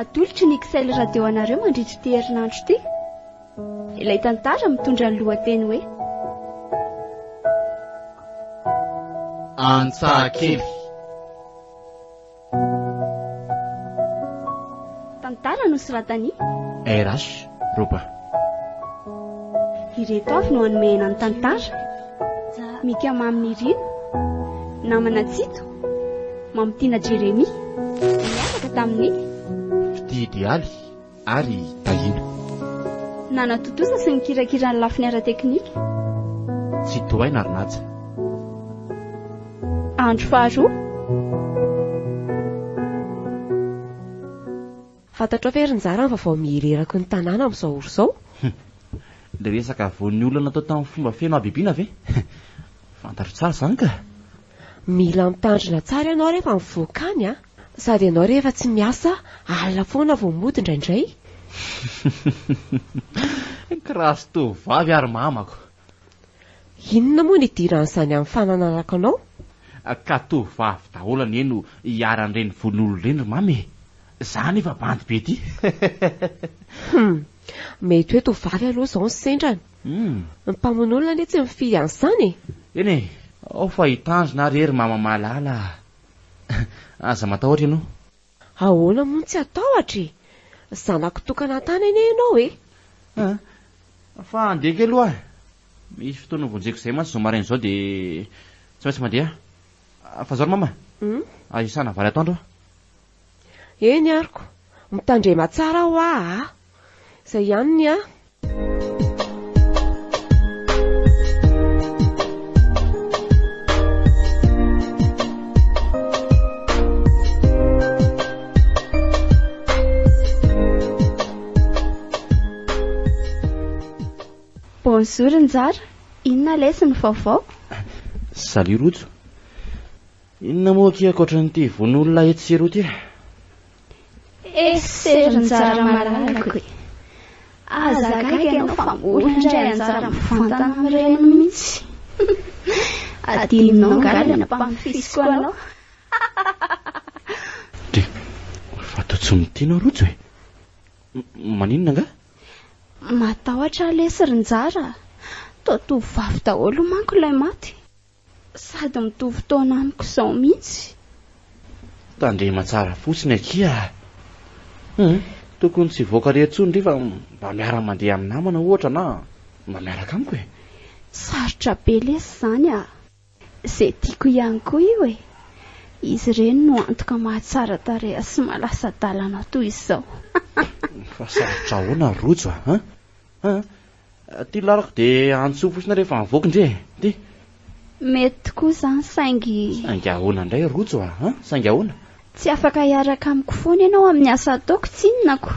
Atolotry ny kisaily radio anareo mandritra ity herinandro ity. Ilay tantara mitondra ny lohateny hoe Antsahakely. Tantara nosoratany RH Roba. Ireto avy no hanomehana ny tantara. Mika Maminy Rino, namana Tsito, Mamitiana Jeremy, miaraka tamin'ny Fitidialy ary Tahina. Nanatotosa sy ny kirakira ny lafiny ara-teknika. Tsy tohay narinaja. Andro faharoa. Fantatrao ve Rinjara fa vao mihirerako ny tanàna amin'izao oro izao? Le resaka voan'ny olona natao tamin'ny fomba feno abibiana ve? Fantatro tsara izany ka. Mila mitandrina tsara ianao rehefa mivoaka any a. Sady ianao rehefa tsy miasa, alina foana vao mody indraindray. Kirasy tovavy ary mamako. Inona moa ny idiran'izany amin'ny fananarako anao? Ka tovavy daholo ny eno hiaran'ireny voan'olona ireny mamy. Zany efa bandy be ty. Mety hoe tovavy aloha izao ny sendrany. Ny mpamonoana anie tsy mifidy an'izany. Eny e, ao fa hitandrina ary ery mama malala. Aza matahotra ianao? Ahoana moa tsy atahotra? Zanako tokana tany anie ianao e. Fa andeha kely aloha. Misy fotoana vonjeko izay mantsy zao maraina izao dia tsy maintsy mandeha. Fa zao mama. Isana vary atoandro. Eny ariko, mitandrema tsara ho ah. Izay ihany ny ah. Bonjour Rinjara, inona lesy ny vaovao? Salut Rojo. Inona moa kia ankoatran'ity voan'olona eto sy eroa ty? Rinjara malalako e. Aza kaiky ianao fa mbola indray anjara mivantana amin'ireny mihitsy. Adinonao ngalana mpamifisy koa anao. Fa totsy mitianao Rojo e. Maninona nga? Matahotra lesy Rinjara. Tovavy daholo manko ilay maty. Sady mitovy taona amiko izao mihitsy. Tandrema tsara fotsiny akia. Tokony tsy voaka rehetrony rehefa mba miara mandeha amin'ny namana ohatra na mba miaraka amiko e. Sarotra be lesy izany a. Izay tiako ihany koa io e. Izy ireny no antoka mahatsara tareha sy malasa dalana toy izao. Fa sarotra ahoana Rojo ty larako dia antsoa fotsiny rehefa mivoaka indre ty. Mety koa izany saingy ahoana indray Rojo saingy ahoana? Tsy afaka hiaraka amiko foana ianao amin'ny asa ataoko tsinonako.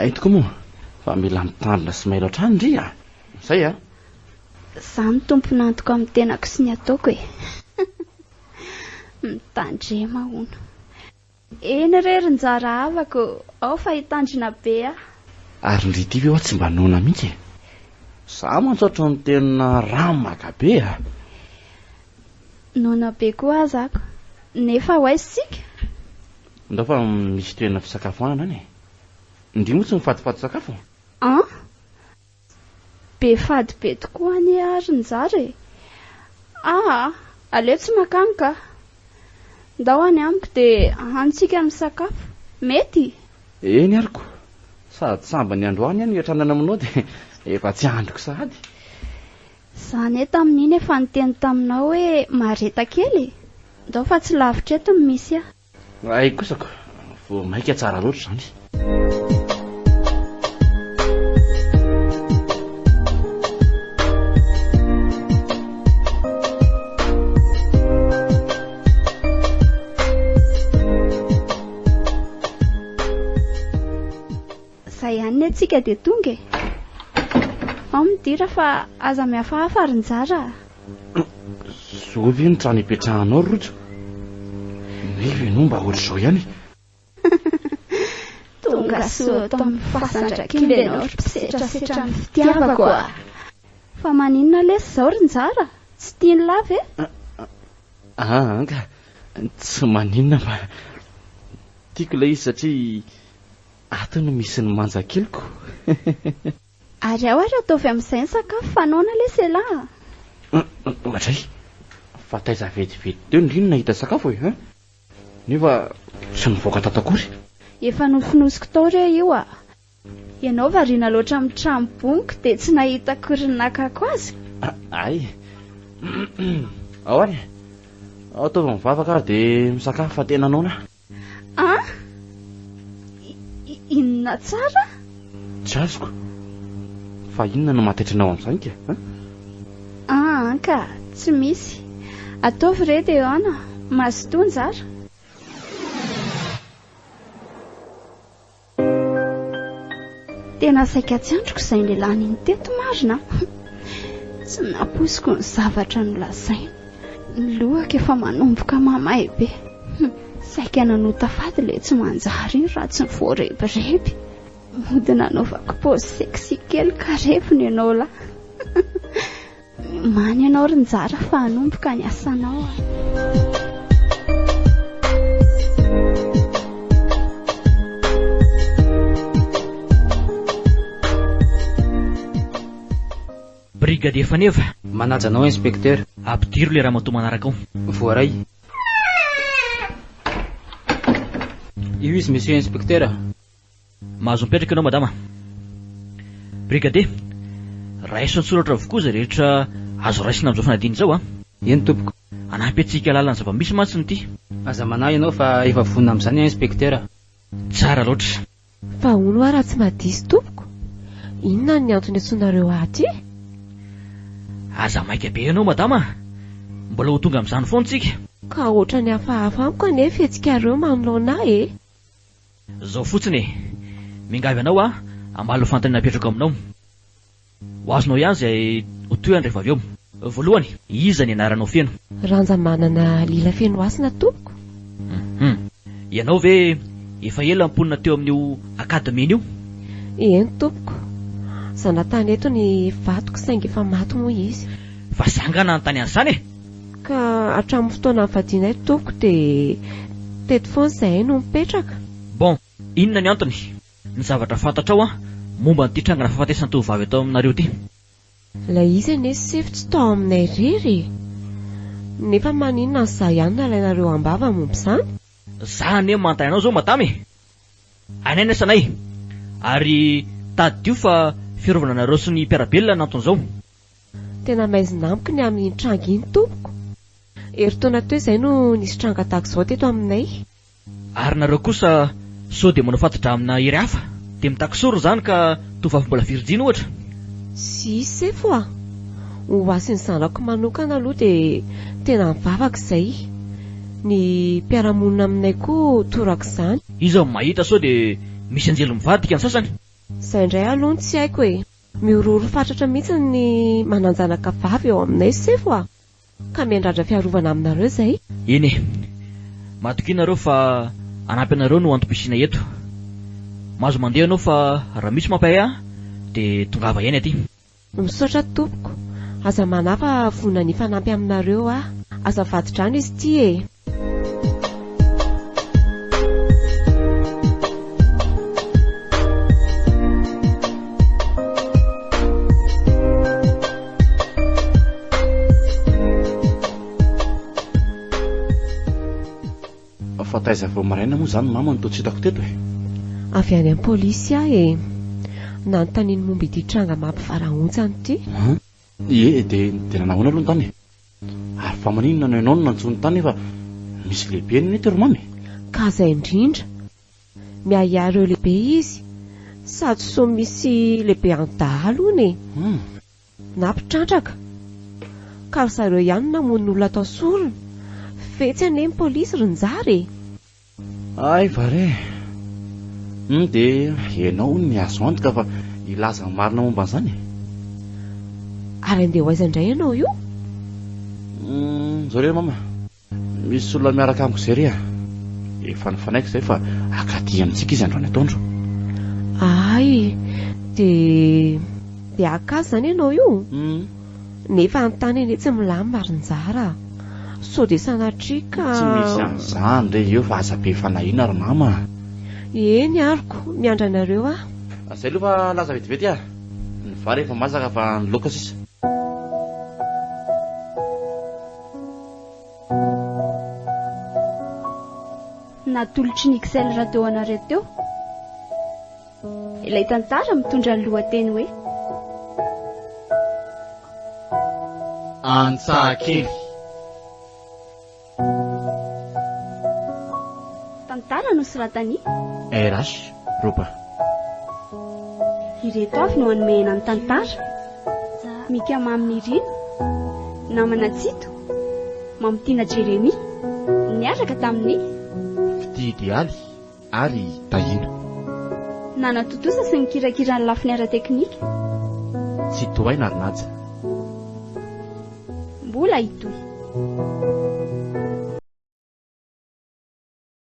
Etiko moa fa mila mitandrina sy mailo hatrany ndry Zay Zany tompo nantoka amin'ny tenako sy ny ataoko e. Mitandrema hono. Eny re Rinjara havako, ao fa hitandrina be a. Ary ndry ty ve ho tsy mba nona mihitsy e. Sa mantsotra ny tena ramaka be Nona be koa azako. Nefa ho aisitsika. Ndao fa misy toerana fisakafoanana any e. Ndry moa tsy mifatifaty sakafo? Be fady be tokoa any Rinjara e. Aleo tsy makany ka. Ndao any amiko dia antsika misakafo. Mety? Eny ariko. Sady samba ny androany any hiatranana aminao dia efa tsy androko sahady. Zany e tamin'iny efa niteny taminao hoe mareta kely. Ndao fa tsy lavitra eto ny misy a. Ay kosako, vao maika tsara loatra zany. Zay ihany antsika dia tonga e. Ao midira fa aza mihafahafa Rinjara. Zovy ny trano ipetrahanao Rojo. Neve no mba ohatr'izao ihany. Tonga soa atao amin'ny fasandrakiana ianao mpisetrasetra ny fitiavako a. Fa maninona lesy izao Rinjara? Tsy tiany lava e? Anga, tsy maninona fa tiako ilay izy satria ato no misy ny manjakeliko. Ary ao ary ataovy amin'izay ny sakafo fanaona lesela. Matray fa taiza vetivety teo ndriny nahita sakafo e. Nefa tsy nivoaka tatakory. Efa nofinosiko tao re io a. Ianao variana loatra amin'ny tramboniko dia tsy nahita korinakako azy. Ay. Ao ary. Ataovy mivavaka ary dia misakafo fa tena naona. Inona tsara? Tsy azoko. Fa inona no matahitranao amin'izany ka? Ka tsy misy. Ataovy re dia ana, mazotoa ara. Tena saika tsy androko izay lehilahy iny teto marina. Tsy naposiko ny zavatra nolazainy. Ny lohako efa manomboka mamay be. Saika nanota fady ilay tsy manjary raha tsy voarebireby. Mody nanaovako pôzy seksy kely karefony ianao la. Many ianao ry njara fa hanomboka ny asanao. Brigadier Faneva. Manaja anao inspektera. Ampidiro le raha matoa manaraka ao. Voaray. Io izy monsieur inspektera. Mahazo mipetraka ianao madama. Brigadier, raiso ny soratra avokoa izay rehetra azo raisina amin'izao fanadiny izao a. Eny tompoko. Anampy antsika lalana zava-misy mantsy ny ity. Aza manahy ianao fa efa vonina amin'izany inspektera. Tsara loatra. Fa hono aho raha tsy madisy tompoko. Inona ny antony antsoinareo aty? Aza maika be ianao madama. Mbola ho tonga amin'izany foana tsika. Ka oatra ny hafahafa amiko anefa etsika manoloana e. Zao fotsiny e. Mingavy anao a, ambalo fantany napetrako aminao. Ho azonao ihany izay ho tohany rehefa avy eo. Voalohany, iza ny anaranao feno? Ranja manana lila feno asina tompoko. Ianao ve efa ela mponina teo amin'io akademia io? Eny tompoko. Zanatany eto ny vatoko saingy efa maty moa izy. Fa sangana ny tany an'izany e? Ka hatramin'ny fotoana nivadianay tompoko dia teto foana izay no mipetraka. Bon, inona ny antony? Ny zavatra fantatrao a momba n'ity trangana fahafatesana tovovavy atao aminareo ity. Ilay izy anie sefo tsy tao aminay rery. Nefa maninona ny za ihany nalainareo ambava momba izany? Za anie manontany anao zao madame. Anaina sanay. Ary tadio fa fiarovana nareo sy ny mpiarabelona n'anton'izao. Tena maizina amiko ny amin'ny tranga iny tompoko. Eritaona teo izay no nisy tranga tahaka izao teto aminay. Ary nareo kosa sao dia manao fantatra amina iry hafa dia mitakisoro izany ka tovavy mbola virjina ohatra. Sisy sefo a. Ho asin'ny zanako manokana aloha dia tena mivavaka izay. Ny mpiaramonina aminay koa toraka izany. Iza mahita sao dia misy anjelo mivadika ny sasany. Izay indray aloha tsy haiko e. Miororo fatratra mihitsy ny mananjanaka vavy eo aminay sefo a. Ka miandrandra fiarovana aminareo izay. Eny e. Matoky nareo fa anampy anareo no antom-pisina eto. Mahazo mandeha anao fa raha misy mampahay ahy dia tongava ihany aty. Misaotra tompoko. Aza manafa vonina ny fanampy aminareo a. Aza vadidrano izy ity e. Fa taiza vao maraina moa izany mama no tsy hitako teto e. Avy any amin'ny polisy aho e. Nanontaniany momba ity tranga mampivarahontsany ity. Ie dia tena nahoana aloha ny tany. Ary fa maninona no ianao no nantsony tany fa misy lehibe ny mety ro mamy. Ka izay indrindra. Miaharo eo lehibe izy. Sady so misy lehibe an-dahalo e. Nampitrandraka. Ka zareo ihany namono olona atao sorona. Fetsy anie ny polisy rinjary e. Ay vare. Dia ianao ny azo antoka fa ilaza marina momba an'izany. Ary andeha ho aiza indray ianao io? Zao re mama. Misy olona miaraka amiko izay re a. Efa nifanaiko izay fa akaty amintsika izy androany atoandro. Ay, dia akazy izany ianao io? Nefa an-tany anie tsy milamy marinjara. Sao dia sanatria ka... Tsy misy an'izany re eo fa aza be fanahiana ry mama. Eny ariko miandra anareo Zay aloha fa laza vetivety ny vary efa masaka fa ny laoka sisa. Natolotry ny Excel raha teo anareo teo. Ilay tantara mitondra ny lohateny hoe Antsahakely. Tantara nosoratany RH Roba. Ireto avy no hanomehana ny tantara. Mikama amin'ny Irina, namana Tsito, Mamitiana Jeremy, niaraka tamin'ny Fity Idealy ary Tahina. Nanatotosa sy nikirakira ny lafiny ara-teknika. Tsy toay na naja. Mbola hitoy.